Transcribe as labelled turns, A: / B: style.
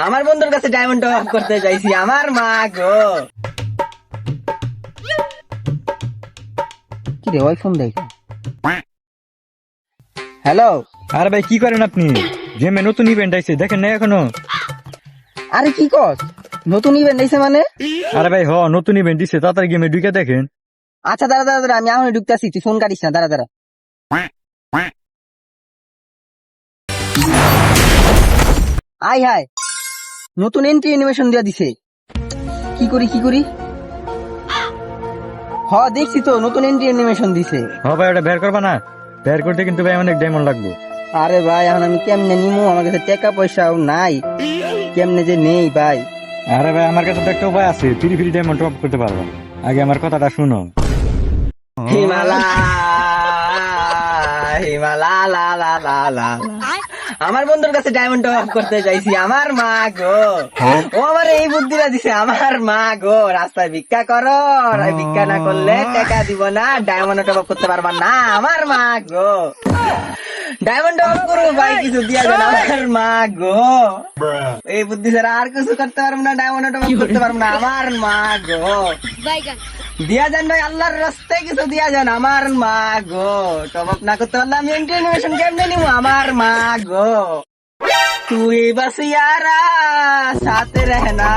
A: আমার বন্ধুর কাছে ডায়মন্ড টপ করতে চাইছি, আমার মা গো। কি রে ওই ফোন দেখ। হ্যালো,
B: আরে ভাই কি করেন আপনি? গেমে নতুন ইভেন্ট আইছে, দেখেন না এখনো?
A: আরে কি কস, নতুন ইভেন্ট আইছে মানে?
B: আরে ভাই নতুন ইভেন্ট দিছে, তাড়াতাড়ি গেমে ঢুকে দেখেন।
A: আচ্ছা দাঁড়া দাঁড়া দাঁড়া, আমি এখনই ঢুকতেছি, তুই ফোন কাটিস না, দাঁড়া দাঁড়া। আয় হায়, নতুন এন্ট্রি অ্যানিমেশন দেওয়া দিছে। কি করি কি করি? দেখছি তো, নতুন এন্ট্রি অ্যানিমেশন দিছে।
B: ভাই ওটা বের করবা না? বের করতে কিন্তু ভাই অনেক ডায়মন্ড লাগবে।
A: আরে ভাই এখন আমি কেমনে নিমু, আমার কাছে টাকা পয়সাও নাই, কেমনে যে নেই ভাই।
B: আরে ভাই আমার কাছে তো একটা উপায় আছে, ফ্রি ফ্রি ডায়মন্ড টপ করতে পারবা। আগে আমার কথাটা শুনো।
A: হিমালয় লা লা লা লা। আমার বন্ধুর কাছে ডায়মন্ড টপ করতে চাইছি, আমার মা গো। ও আমার এই বুদ্ধিটা দিছে, আমার মা গো। রাস্তায় ভিক্ষা করো, আর ভিক্ষা না করলে টাকা দিব না, ডায়মন্ড টপ করতে পারবা না, আমার মা গো। ডায়মন্ড টপ করো ভাই, কিছু দিয়া যান, আমার মা গো। এই বুদ্ধি ছাড়া আর কিছু করতে পারবো না, ডায়মন্ড টপ করতে পারবো না, আমার মা গো। দিয়া যান ভাই, আল্লাহর রাস্তায় কিছু দিয়া যান, আমার মা গো। টপ আপ না করতে পারলে আমি ইন্টারনেশন কেমনে নিবো, আমার মা গো। তুই বাস ইয়ারা সাথে রহনা।